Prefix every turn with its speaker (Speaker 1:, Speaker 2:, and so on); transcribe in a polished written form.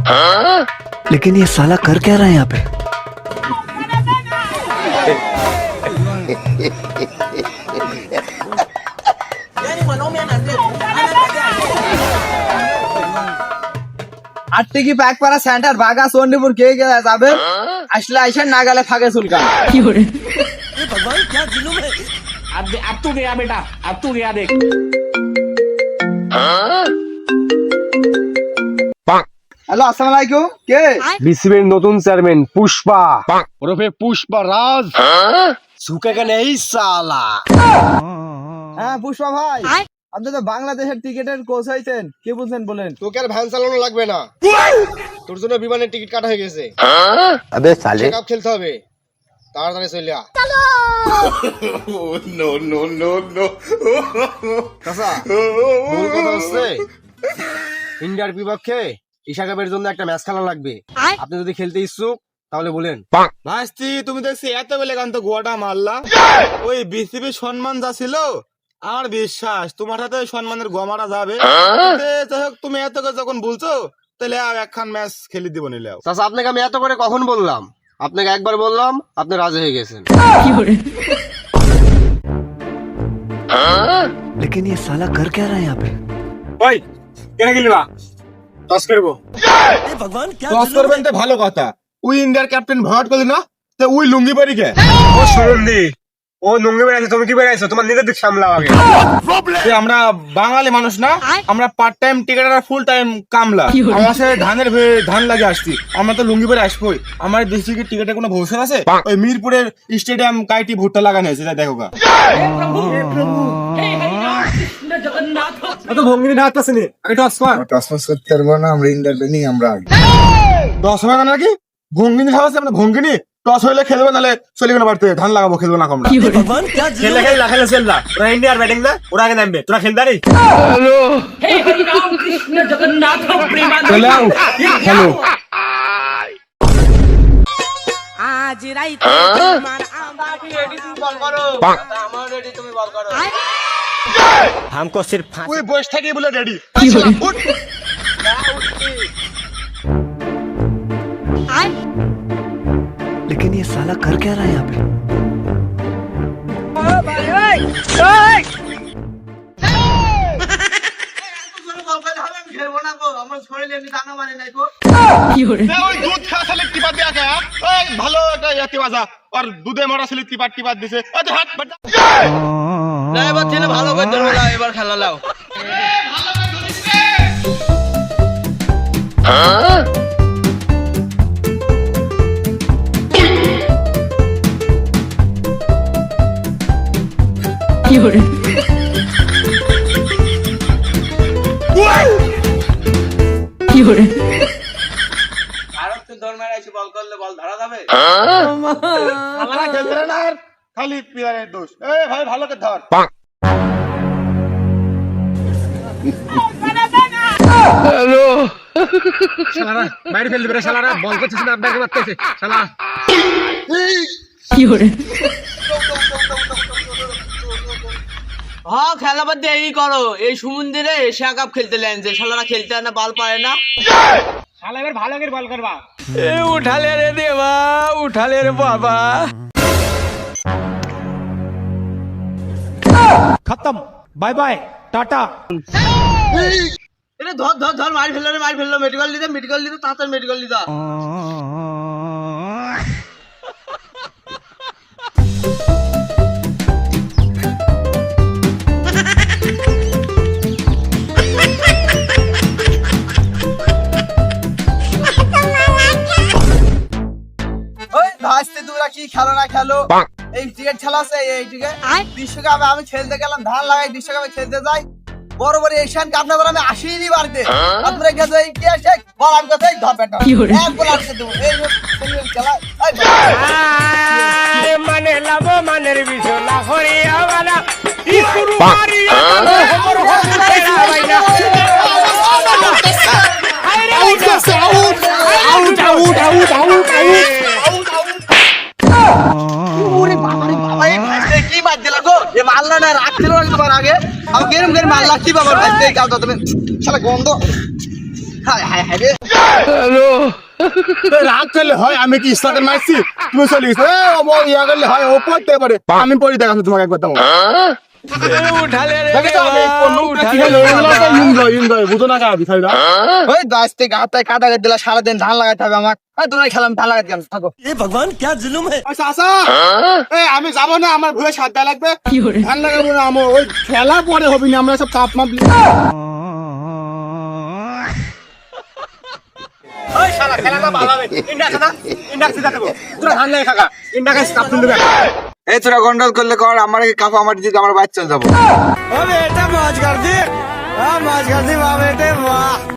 Speaker 1: लेकिन ये साला कर क्या रहा है यहाँ पे?
Speaker 2: আটটি কি পাকপাড়া সেন্টার বাগা চন্ডীপুর কে কে যাবে আসলে আইসেন না গেলে ফাঁকে চুলকা
Speaker 3: কি করে
Speaker 4: भगवान क्या जुलूम है।
Speaker 5: अब तू गया बेटा, अब तू गया देख।
Speaker 2: হ্যালো আসসালামু আলাইকুম কে
Speaker 6: বিসিবির নতুন চেয়ারম্যান পুষ্পা ওরফে পুষ্পা রাজ ঝুঁকেগা নেই সালা।
Speaker 2: হ্যাঁ পুষ্পা ভাই আপনি তো বাংলাদেশের টিকেটের কোচ হইতেন কি বলছেন বলেন
Speaker 6: তোকে আর ভ্যান চালানো লাগবে না, তোর জন্য বিমানের টিকিট কাটা হয়ে গেছে।
Speaker 1: अबे साले
Speaker 6: কাপ খেলতে হবে, তাড়াতাড়ি চলে আ। চাচা, মূল কথা হচ্ছে ইন্ডিয়ার বিপক্ষে ঈশা কাপের জন্য একটা ম্যাচ খেলা লাগবে। আপনি যদি খেলতে ইচ্ছুক তাহলে বলেন।
Speaker 7: ভাস্তি তুমি দেখছি এত বেলে গান তো গোয়াটা মারলা, ওই বিসিবির সম্মান যা ছিল আমার বিশ্বাস তোমার হাতে সম্মানের গোমারা যাবে। যাই হোক তুমি এত করে যখন বলছো তাহলে আর একখান ম্যাচ খেলে দিব নিলে।
Speaker 6: চাচা আপনাকে আমি এত করে কখন বললাম? আপনাকে একবার বললাম, আপনি রাজি হয়ে গেছেন।
Speaker 3: কি করে
Speaker 1: लेकिन ये साला कर क्या रहा है यहाँ पे?
Speaker 7: ওই কেন গেলি বা টস করবো?
Speaker 4: हे भगवान क्या
Speaker 7: টস
Speaker 4: जुलूम
Speaker 7: করবেন তো ভালো কথা, ওই ইন্ডিয়ার ক্যাপ্টেন ভরাট করলি না তো ওই লুঙ্গি পারি কে?
Speaker 6: ও সুরন্দি, ও লুঙ্গি বেড়াইছে, তুমি কি বেড়াইছো? তোমার নিজের দিক সামলাও আগে।
Speaker 7: যে আমরা বাঙালি মানুষ না, আমরা পার্ট টাইম টিকেট আর ফুল টাইম কামলা।
Speaker 3: কি হলো?
Speaker 7: আমার সাথে ধান লাগে আসছি, আমরা তো লুঙ্গি পরে আসবোই। আমার দেশে কি টিকেটের কোনো ভবিষ্যৎ আছে? ওই মিরপুরের স্টেডিয়াম কাইটি ভুট্টা লাগানো হয়েছে, তাই দেখো গা।
Speaker 6: তো ভঙ্গি না হাঁটতেছিনি, আগে টস কর।
Speaker 8: টসমস করতে পারবো না, আমরা ইন্টারভেনিং আমরা আগে।
Speaker 7: দশ হবে না নাকি ভঙ্গিনী খাওয়াছে, আমরা ভঙ্গিনী টস হইলে খেলবো, নাহলে চলে গেলে বাড়তে ধান লাগাবো, খেলবো না আমরা।
Speaker 3: কি করে
Speaker 4: भगवान क्या जुलूम
Speaker 6: খেলে
Speaker 4: है।
Speaker 6: খেলে খেলে চললা, ওরা ইন্ডিয়ার ব্যাটিং দা, ওরা আগে নামবে, তোরা খেলতে পারিস?
Speaker 7: চলে আও, খেলো।
Speaker 9: আজ রাইতে তোমার
Speaker 2: আমার রেডি তুমি বল করো
Speaker 6: हमको सिर्फ
Speaker 7: ওই বয়স থেকে বলে রেডি।
Speaker 3: কি করে
Speaker 1: लेकिन ये साला कर क्या रहा है यहाँ पे?
Speaker 2: খেলবো না গো, আমার শরীরে এমনি দানা মানে নাই গো।
Speaker 3: কি করে
Speaker 7: ওই দুধ খাওয়া ছেলে টিপাত দেয়া কে? ওই ভালো একটা ইয়াতি বাজা, আর দুধে মরা ছেলে টিপাত দিছে। ওই তো হাত বাজা।
Speaker 2: না এবার ছেলে ভালো করে ধরবো না, এবার খেলা লাও।
Speaker 3: কি করে কি করে
Speaker 2: আর একটু দৌড় মেরে এসে বল করলে বল ধরা যাবে?
Speaker 7: আমরা খেলতে না, আর খালি প্লেয়ারের দোষ। এই ভাই ভালো করে ধর।
Speaker 6: শালারা বাইরে ফেলতে পারে, শালারা বল করছিস না, ব্যাগে মারতেছে শালা।
Speaker 3: কি করে
Speaker 2: হ্যাঁ খেলা বাদ দিয়ে এই করো, এই সমুদ্রে এশিয়া কাপ খেলতে লেন যে শালারা খেলতে না, বল পারে না।
Speaker 6: শালা এবার ভালো করে বল করবা।
Speaker 2: এ উঠালে রে দেবা, উঠালে রে বাবা।
Speaker 5: खत्म, बाय बाय टाटा।
Speaker 2: এটা ধর ধর ধর, মার ফেললো রে, মার ফেললো। মেডিকেল দিতে তাড়াতাড়ি মেডিকেল দিতে। ওই ভাসতে তোমরা কি খেলো না খেলো, এই টিকেট খেলা আছে, এই টিকেট বিশ্বকাপে আমি খেলতে গেলাম, ধান লাগাই বিশ্বকাপে খেলতে যাই, বড় বড় এশিয়ান কাপ না আমি আসিনি বাড়িতে। আপনারা গেছে এই কি আসে বল, আমি কাছে ধর বেটা
Speaker 3: কি করে?
Speaker 2: এক বল আটকে দেবো। এই খেলা
Speaker 6: মানে লাভ মানের বিষয় না হরিয়া বালা
Speaker 2: কি বাদ দিলা গো, এ মাল্লা না রাখছিল না তোমার আগে, আমাকে এরম করে মাল্লা কি বাবার ভাই কাউ তুমি শালা গন্ধ। হায় হায় হায় রে
Speaker 7: রাগ করলে হয়, আমি কি স্টার্টার মারছি তুমি চলে গেছো ইয়া করলে হয়, ও পড়তে পারে, আমি পড়ি দেখাচ্ছি তোমাকে একবার দাও। বুঝো না গাবি খাইরা
Speaker 2: ওই দাস্তে গাতায় কাটা কেটে দিলা, সারাদিন ধান লাগাইতে হবে আমার। তোমরা খেলাম ধান লাগাইতে গেলাম, থাকো।
Speaker 4: ये भगवान क्या जुलुम है।
Speaker 7: চাচা আমি যাবো না, আমার ভুলে সাত দেয়া লাগবে,
Speaker 3: কি করে
Speaker 7: ধান লাগাবো না, আমার ওই খেলা পরে হবে না, আমরা সব কাপ মাপ ওই শালা খেলাটা ভালো হবে, ইন্ডা খানা ইন্ডা সিধা দেবো, তোরা ধান লাগে খাকা, ইন্ডা কাছে কাপ তুলবে।
Speaker 2: এই তোরা গন্ডল করলে কর, আমার কাপা আমার দিতে আমার বাচ্চা যাবো।
Speaker 6: ও বেটা মজ কর দি, মজ কর দি, বেটে বাহ।